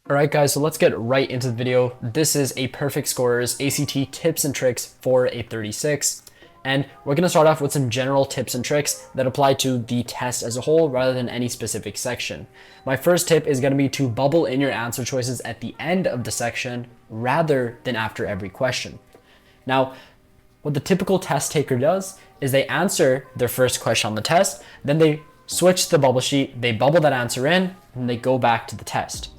Alright guys, so let's get right into the video. This is a Perfect Scorers ACT tips and tricks for a 36. And we're going to start off with some general tips and tricks that apply to the test as a whole rather than any specific section. My first tip is going to be to bubble in your answer choices at the end of the section rather than after every question. Now, what the typical test taker does is they answer their first question on the test, then they switch the bubble sheet, they bubble that answer in, and they go back to the test.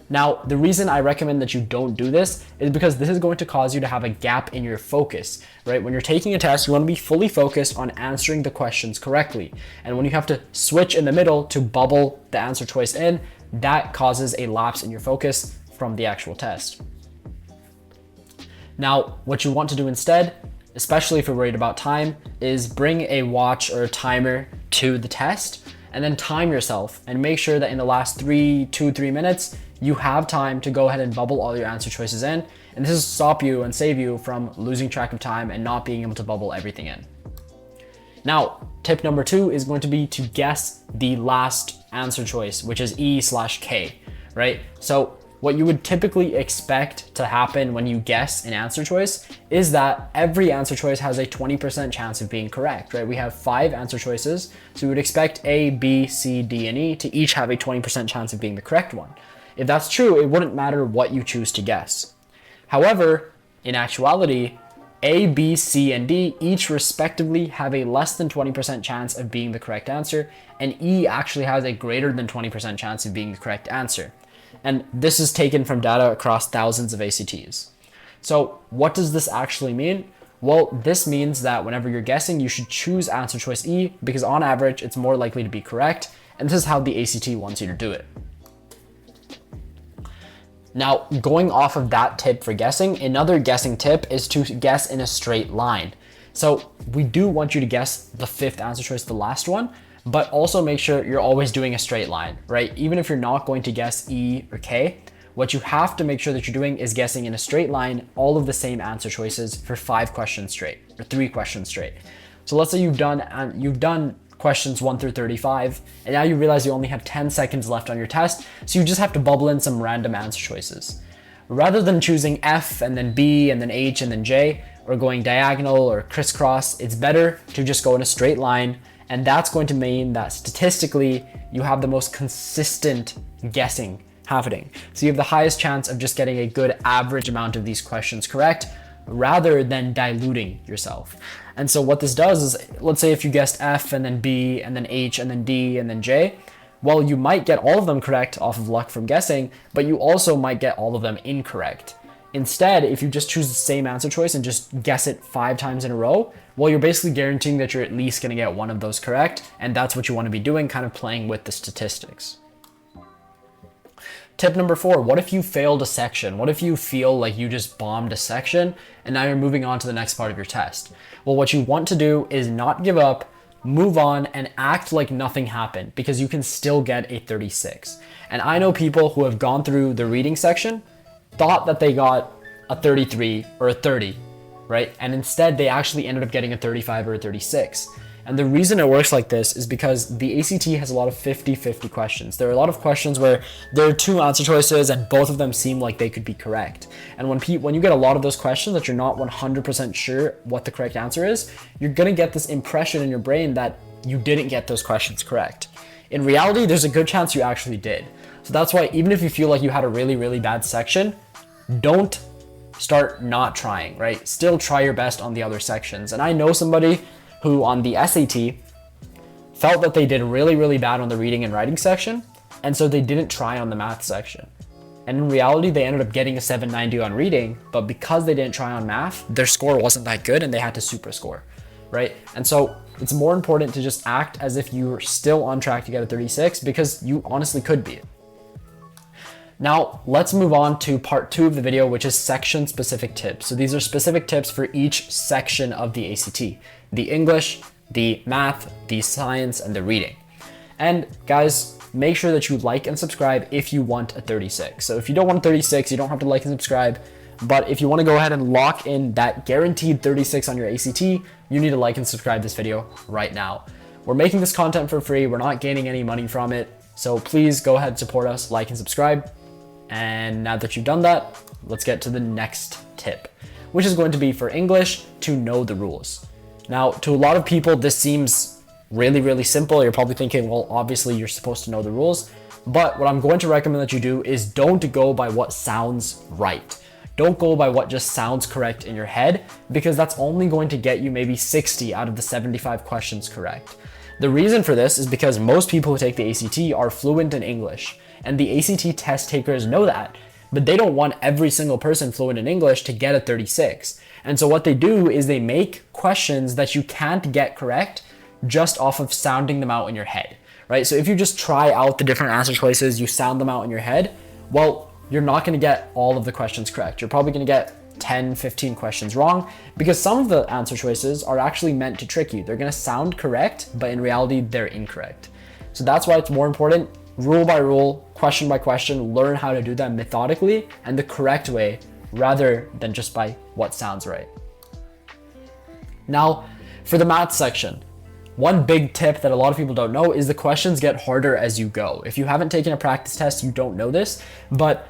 Now, the reason I recommend that you don't do this is because this is going to cause you to have a gap in your focus, right? When you're taking a test, you want to be fully focused on answering the questions correctly. And when you have to switch in the middle to bubble the answer choice in, that causes a lapse in your focus from the actual test. Now, what you want to do instead, especially if you're worried about time, is bring a watch or a timer to the test and then time yourself and make sure that in the last 3 minutes, you have time to go ahead and bubble all your answer choices in. And this will stop you and save you from losing track of time and not being able to bubble everything in. Now, tip number 2 is going to be to guess the last answer choice, which is E/K, right? So what you would typically expect to happen when you guess an answer choice is that every answer choice has a 20% chance of being correct, right? We have 5 answer choices, so we would expect A, B, C, D, and E to each have a 20% chance of being the correct one. If that's true, it wouldn't matter what you choose to guess. However, in actuality, A, B, C, and D each respectively have a less than 20% chance of being the correct answer, and E actually has a greater than 20% chance of being the correct answer. And this is taken from data across thousands of ACTs. So what does this actually mean? Well, this means that whenever you're guessing, you should choose answer choice E because on average, it's more likely to be correct. And this is how the ACT wants you to do it. Now, going off of that tip for guessing, another guessing tip is to guess in a straight line. So we do want you to guess the 5th answer choice, the last one, but also make sure you're always doing a straight line, right? Even if you're not going to guess E or K, what you have to make sure that you're doing is guessing in a straight line all of the same answer choices for 5 questions straight or 3 questions straight. So let's say you've done questions 1 through 35, and now you realize you only have 10 seconds left on your test, so you just have to bubble in some random answer choices. Rather than choosing F and then B and then H and then J, or going diagonal or crisscross, it's better to just go in a straight line, and that's going to mean that statistically, you have the most consistent guessing happening. So you have the highest chance of just getting a good average amount of these questions correct, rather than diluting yourself. And so what this does is, let's say if you guessed F and then B and then H and then D and then J, well, you might get all of them correct off of luck from guessing, but you also might get all of them incorrect. Instead, if you just choose the same answer choice and just guess it 5 times in a row, well, you're basically guaranteeing that you're at least going to get one of those correct. And that's what you want to be doing, kind of playing with the statistics. Tip number 4, what if you failed a section? What if you feel like you just bombed a section and now you're moving on to the next part of your test? Well, what you want to do is not give up, move on, and act like nothing happened because you can still get a 36. And I know people who have gone through the reading section, thought that they got a 33 or a 30, right? And instead they actually ended up getting a 35 or a 36. And the reason it works like this is because the ACT has a lot of 50-50 questions. There are a lot of questions where there are 2 answer choices and both of them seem like they could be correct. And when you get a lot of those questions that you're not 100% sure what the correct answer is, you're gonna get this impression in your brain that you didn't get those questions correct. In reality, there's a good chance you actually did. So that's why even if you feel like you had a really, really bad section, don't start not trying, right? Still try your best on the other sections. And I know somebody who on the SAT felt that they did really, really bad on the reading and writing section, and so they didn't try on the math section. And in reality, they ended up getting a 790 on reading, but because they didn't try on math, their score wasn't that good and they had to super score, right? And so it's more important to just act as if you're still on track to get a 36 because you honestly could be. Now, let's move on to part 2 of the video, which is section specific tips. So these are specific tips for each section of the ACT, the English, the math, the science, and the reading. And guys, make sure that you like and subscribe if you want a 36. So if you don't want a 36, you don't have to like and subscribe. But if you want to go ahead and lock in that guaranteed 36 on your ACT, you need to like and subscribe this video right now. We're making this content for free. We're not gaining any money from it. So please go ahead and support us, like and subscribe. And now that you've done that, let's get to the next tip, which is going to be for English to know the rules. Now, to a lot of people, this seems really, really simple. You're probably thinking, well, obviously you're supposed to know the rules. But what I'm going to recommend that you do is don't go by what sounds right. Don't go by what just sounds correct in your head, because that's only going to get you maybe 60 out of the 75 questions correct. The reason for this is because most people who take the ACT are fluent in English, and the ACT test takers know that, but they don't want every single person fluent in English to get a 36. And so what they do is they make questions that you can't get correct just off of sounding them out in your head, right? So if you just try out the different answer choices, you sound them out in your head, well, you're not going to get all of the questions correct. You're probably going to get 10, 15 questions wrong, because some of the answer choices are actually meant to trick you. They're going to sound correct, but in reality, they're incorrect. So that's why it's more important, rule by rule, question by question, learn how to do that methodically and the correct way, rather than just by what sounds right. Now, for the math section, one big tip that a lot of people don't know is the questions get harder as you go. If you haven't taken a practice test, you don't know this, but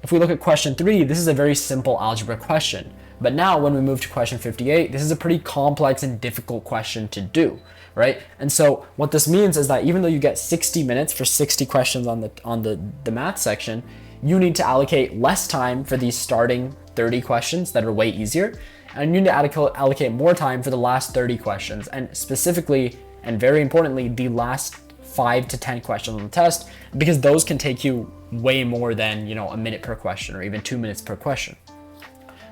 if we look at question 3, this is a very simple algebra question. But now when we move to question 58, this is a pretty complex and difficult question to do, right? And so what this means is that even though you get 60 minutes for 60 questions on the math section, you need to allocate less time for these starting 30 questions that are way easier, and you need to allocate more time for the last 30 questions, and specifically, and very importantly, the last 5 to 10 questions on the test, because those can take you way more than, a minute per question or even 2 minutes per question.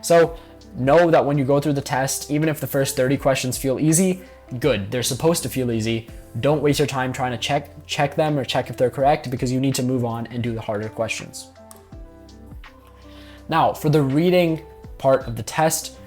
So know that when you go through the test, even if the first 30 questions feel easy, good, they're supposed to feel easy. Don't waste your time trying to check them or check if they're correct, because you need to move on and do the harder questions. Now, for the reading part of the test,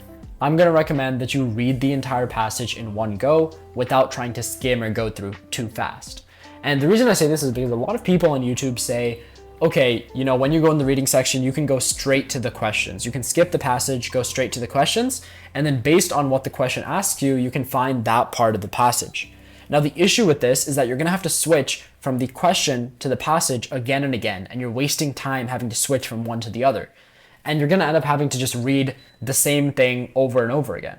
I'm going to recommend that you read the entire passage in one go without trying to skim or go through too fast. And the reason I say this is because a lot of people on YouTube say, okay, when you go in the reading section, you can go straight to the questions. You can skip the passage, go straight to the questions, and then based on what the question asks you, you can find that part of the passage. Now, the issue with this is that you're going to have to switch from the question to the passage again and again, and you're wasting time having to switch from one to the other. And you're going to end up having to just read the same thing over and over again.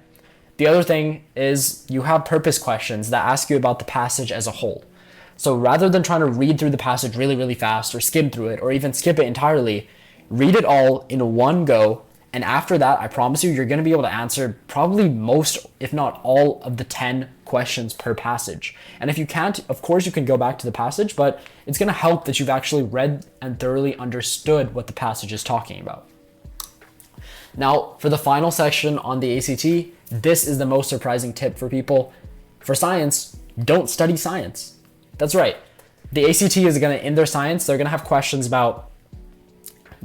The other thing is you have purpose questions that ask you about the passage as a whole. So rather than trying to read through the passage really, really fast or skim through it or even skip it entirely, read it all in one go. And after that, I promise you, you're going to be able to answer probably most, if not all, of the 10 questions per passage. And if you can't, of course, you can go back to the passage, but it's going to help that you've actually read and thoroughly understood what the passage is talking about. Now, for the final section on the ACT, this is the most surprising tip for people. For science, don't study science. That's right. The ACT is going to, in their science, they're going to have questions about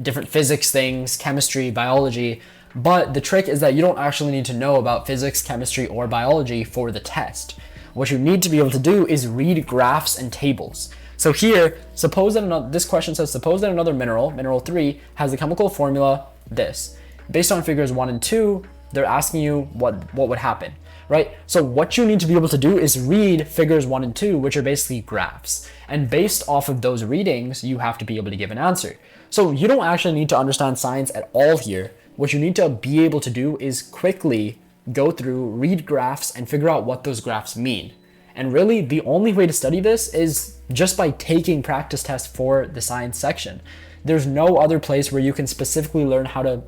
different physics things, chemistry, biology, but the trick is that you don't actually need to know about physics, chemistry, or biology for the test. What you need to be able to do is read graphs and tables. So here, this question says, suppose that another mineral 3, has the chemical formula this. Based on figures 1 and 2, they're asking you what would happen, right? So what you need to be able to do is read figures 1 and 2, which are basically graphs. And based off of those readings, you have to be able to give an answer. So you don't actually need to understand science at all here. What you need to be able to do is quickly go through, read graphs, and figure out what those graphs mean. And really, the only way to study this is just by taking practice tests for the science section. There's no other place where you can specifically learn how to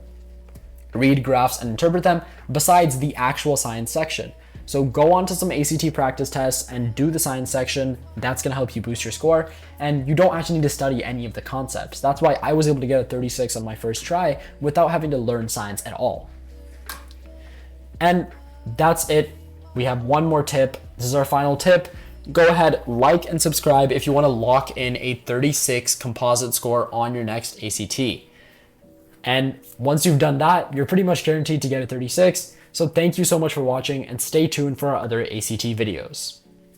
read graphs and interpret them besides the actual science section. So go on to some ACT practice tests and do the science section. That's going to help you boost your score, and you don't actually need to study any of the concepts. That's why I was able to get a 36 on my first try without having to learn science at all. And that's it. We have one more tip. This is our final tip. Go ahead, like and subscribe if you want to lock in a 36 composite score on your next ACT. And once you've done that, you're pretty much guaranteed to get a 36. So thank you so much for watching, and stay tuned for our other ACT videos.